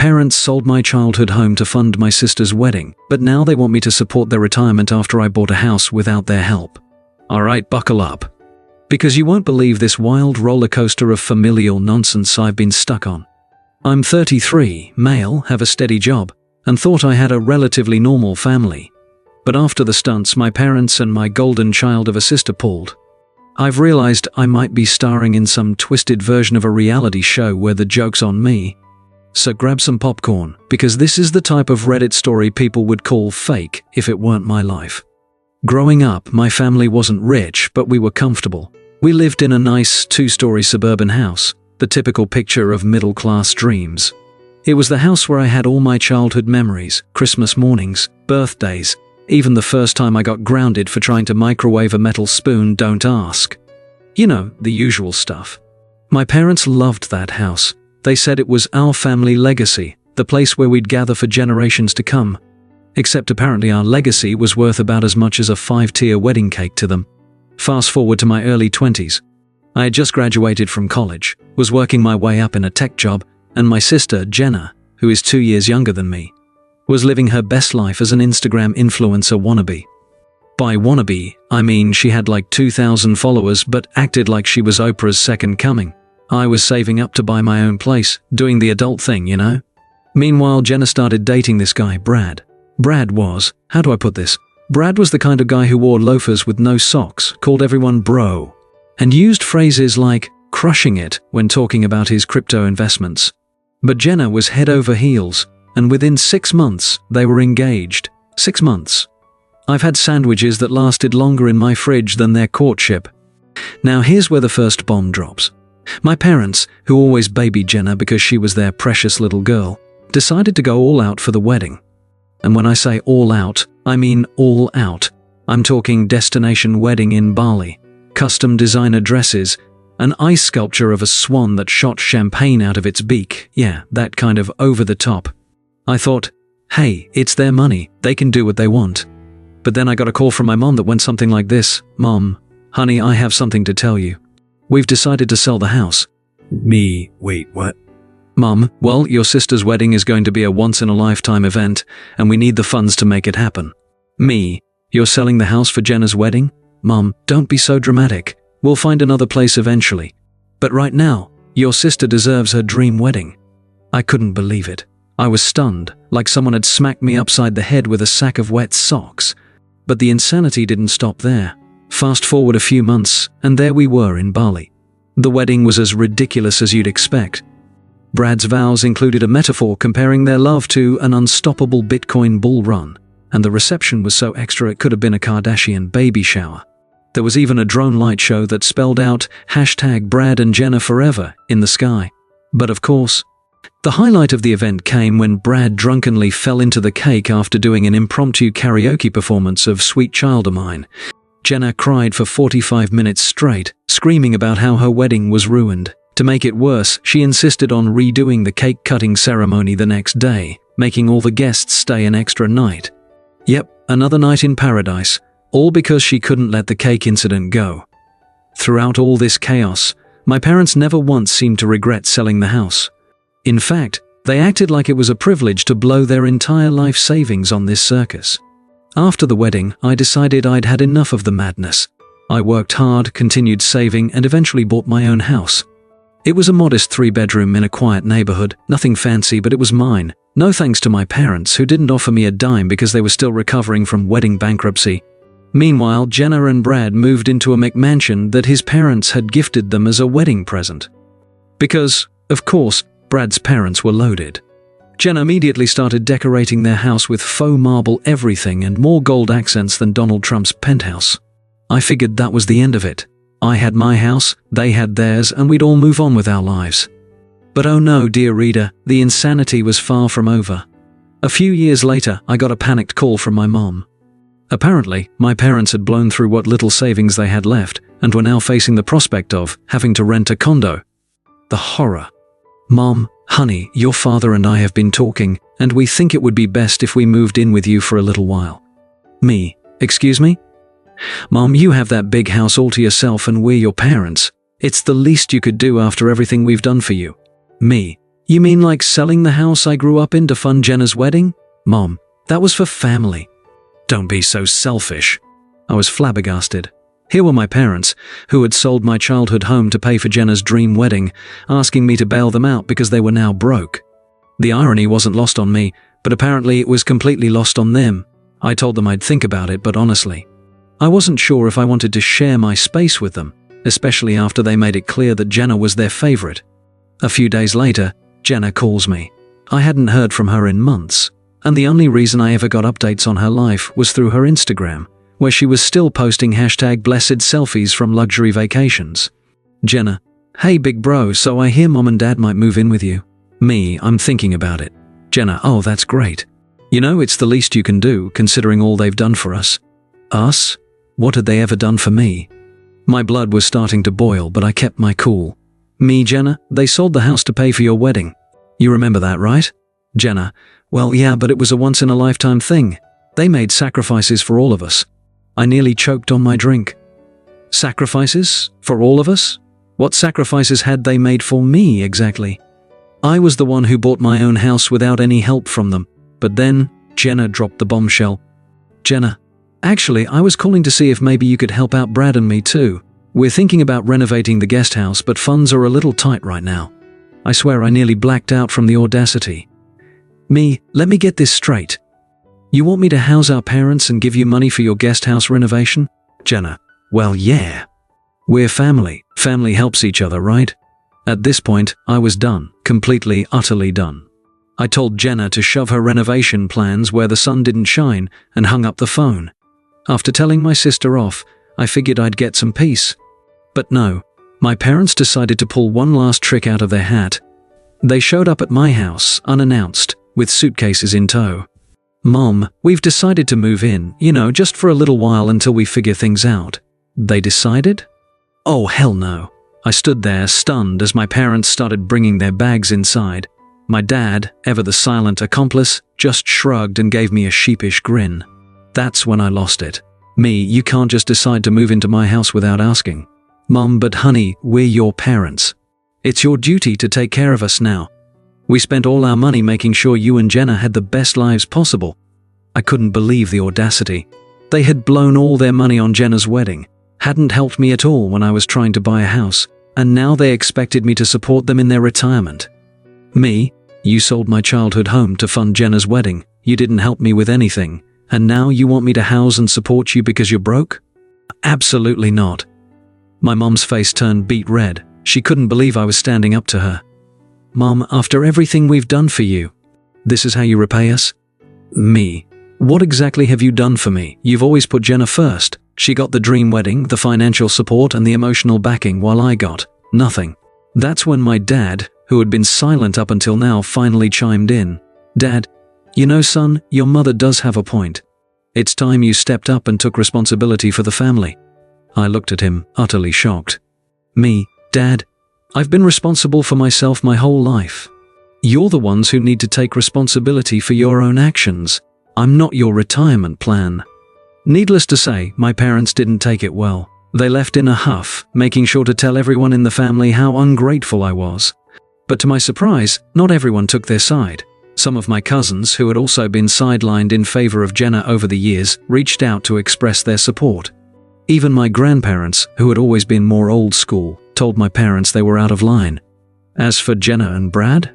Parents sold my childhood home to fund my sister's wedding, but now they want me to support their retirement after I bought a house without their help. Alright, buckle up. Because you won't believe this wild roller coaster of familial nonsense I've been stuck on. I'm 33, male, have a steady job, and thought I had a relatively normal family. But after the stunts my parents and my golden child of a sister pulled, I've realized I might be starring in some twisted version of a reality show where the joke's on me. So grab some popcorn, because this is the type of Reddit story people would call fake if it weren't my life. Growing up, my family wasn't rich, but we were comfortable. We lived in a nice 2-story suburban house, the typical picture of middle-class dreams. It was the house where I had all my childhood memories, Christmas mornings, birthdays, even the first time I got grounded for trying to microwave a metal spoon, don't ask. You know, the usual stuff. My parents loved that house. They said it was our family legacy, the place where we'd gather for generations to come. Except apparently our legacy was worth about as much as a 5-tier wedding cake to them. Fast forward to my early 20s. I had just graduated from college, was working my way up in a tech job, and my sister, Jenna, who is 2 years younger than me, was living her best life as an Instagram influencer wannabe. By wannabe, I mean she had like 2,000 followers but acted like she was Oprah's second coming. I was saving up to buy my own place, doing the adult thing, you know? Meanwhile, Jenna started dating this guy, Brad. Brad was, how do I put this? Brad was the kind of guy who wore loafers with no socks, called everyone bro, and used phrases like crushing it when talking about his crypto investments. But Jenna was head over heels, and within 6 months, they were engaged. 6 months. I've had sandwiches that lasted longer in my fridge than their courtship. Now here's where the first bomb drops. My parents, who always babied Jenna because she was their precious little girl, decided to go all out for the wedding. And when I say all out, I mean all out. I'm talking destination wedding in Bali, custom designer dresses, an ice sculpture of a swan that shot champagne out of its beak, yeah, that kind of over the top. I thought, hey, it's their money, they can do what they want. But then I got a call from my mom that went something like this: Mom, honey, I have something to tell you. We've decided to sell the house. Me, wait, what? Mom, well, your sister's wedding is going to be a once-in-a-lifetime event, and we need the funds to make it happen. Me, you're selling the house for Jenna's wedding? Mom, don't be so dramatic. We'll find another place eventually. But right now, your sister deserves her dream wedding. I couldn't believe it. I was stunned, like someone had smacked me upside the head with a sack of wet socks. But the insanity didn't stop there. Fast forward a few months, and there we were in Bali. The wedding was as ridiculous as you'd expect. Brad's vows included a metaphor comparing their love to an unstoppable Bitcoin bull run, and the reception was so extra it could have been a Kardashian baby shower. There was even a drone light show that spelled out #Brad and Jenna forever in the sky. But of course, the highlight of the event came when Brad drunkenly fell into the cake after doing an impromptu karaoke performance of Sweet Child O' Mine. Jenna cried for 45 minutes straight, screaming about how her wedding was ruined. To make it worse, she insisted on redoing the cake-cutting ceremony the next day, making all the guests stay an extra night. Yep, another night in paradise, all because she couldn't let the cake incident go. Throughout all this chaos, my parents never once seemed to regret selling the house. In fact, they acted like it was a privilege to blow their entire life savings on this circus. After the wedding, I decided I'd had enough of the madness. I worked hard, continued saving, and eventually bought my own house. It was a modest 3-bedroom in a quiet neighborhood, nothing fancy, but it was mine. No thanks to my parents, who didn't offer me a dime because they were still recovering from wedding bankruptcy. Meanwhile, Jenna and Brad moved into a McMansion that his parents had gifted them as a wedding present. Because, of course, Brad's parents were loaded. Jenna immediately started decorating their house with faux marble everything and more gold accents than Donald Trump's penthouse. I figured that was the end of it. I had my house, they had theirs, and we'd all move on with our lives. But oh no, dear reader, the insanity was far from over. A few years later, I got a panicked call from my mom. Apparently, my parents had blown through what little savings they had left and were now facing the prospect of having to rent a condo. The horror. Mom, honey, your father and I have been talking, and we think it would be best if we moved in with you for a little while. Me, excuse me? Mom, you have that big house all to yourself and we're your parents. It's the least you could do after everything we've done for you. Me, You mean like selling the house I grew up in to fund Jenna's wedding? Mom, that was for family. Don't be so selfish. I was flabbergasted. Here were my parents, who had sold my childhood home to pay for Jenna's dream wedding, asking me to bail them out because they were now broke. The irony wasn't lost on me, but apparently it was completely lost on them. I told them I'd think about it, but honestly, I wasn't sure if I wanted to share my space with them, especially after they made it clear that Jenna was their favorite. A few days later, Jenna calls me. I hadn't heard from her in months, and the only reason I ever got updates on her life was through her Instagram, where she was still posting #blessed selfies from luxury vacations. Jenna: hey big bro, so I hear mom and dad might move in with you. Me: I'm thinking about it. Jenna: oh, that's great. You know, it's the least you can do, considering all they've done for us. Us? What had they ever done for me? My blood was starting to boil, but I kept my cool. Me: Jenna, they sold the house to pay for your wedding. You remember that, right? Jenna: well, yeah, but it was a once-in-a-lifetime thing. They made sacrifices for all of us. I nearly choked on my drink. Sacrifices? For all of us? What sacrifices had they made for me, exactly? I was the one who bought my own house without any help from them. But then, Jenna dropped the bombshell. Jenna: actually, I was calling to see if maybe you could help out Brad and me too. We're thinking about renovating the guest house, but funds are a little tight right now. I swear I nearly blacked out from the audacity. Me: let me get this straight. You want me to house our parents and give you money for your guest house renovation? Jenna: well, yeah. We're family. Family helps each other, right? At this point, I was done. Completely, utterly done. I told Jenna to shove her renovation plans where the sun didn't shine and hung up the phone. After telling my sister off, I figured I'd get some peace. But no, my parents decided to pull one last trick out of their hat. They showed up at my house, unannounced, with suitcases in tow. Mom, we've decided to move in, just for a little while until we figure things out. They decided? Oh, hell no. I stood there, stunned, as my parents started bringing their bags inside. My dad, ever the silent accomplice, just shrugged and gave me a sheepish grin. That's when I lost it. Me: you can't just decide to move into my house without asking. Mom: but honey, we're your parents. It's your duty to take care of us now. We spent all our money making sure you and Jenna had the best lives possible. I couldn't believe the audacity. They had blown all their money on Jenna's wedding, hadn't helped me at all when I was trying to buy a house, and now they expected me to support them in their retirement. Me: you sold my childhood home to fund Jenna's wedding, you didn't help me with anything, and now you want me to house and support you because you're broke? Absolutely not. My mom's face turned beet red. She couldn't believe I was standing up to her. Mom, after everything we've done for you, this is how you repay us? Me: what exactly have you done for me? You've always put Jenna first. She got the dream wedding, the financial support, and the emotional backing, while I got nothing. That's when my dad, who had been silent up until now, finally chimed in. Dad: son, your mother does have a point. It's time you stepped up and took responsibility for the family. I looked at him, utterly shocked. Me: Dad, I've been responsible for myself my whole life. You're the ones who need to take responsibility for your own actions. I'm not your retirement plan. Needless to say, my parents didn't take it well. They left in a huff, making sure to tell everyone in the family how ungrateful I was. But to my surprise, not everyone took their side. Some of my cousins, who had also been sidelined in favor of Jenna over the years, reached out to express their support. Even my grandparents, who had always been more old school, told my parents they were out of line. As for Jenna and Brad?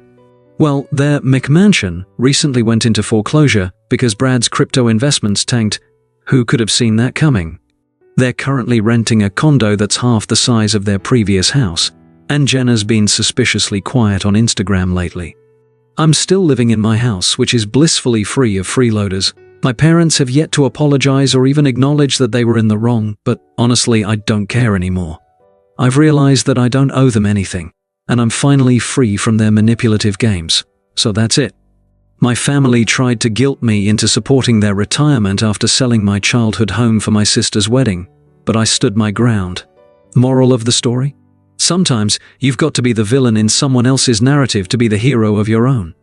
Well, their McMansion recently went into foreclosure because Brad's crypto investments tanked. Who could have seen that coming? They're currently renting a condo that's half the size of their previous house, and Jenna's been suspiciously quiet on Instagram lately. I'm still living in my house, which is blissfully free of freeloaders. My parents have yet to apologize or even acknowledge that they were in the wrong, but honestly, I don't care anymore. I've realized that I don't owe them anything, and I'm finally free from their manipulative games. So that's it. My family tried to guilt me into supporting their retirement after selling my childhood home for my sister's wedding, but I stood my ground. Moral of the story? Sometimes you've got to be the villain in someone else's narrative to be the hero of your own.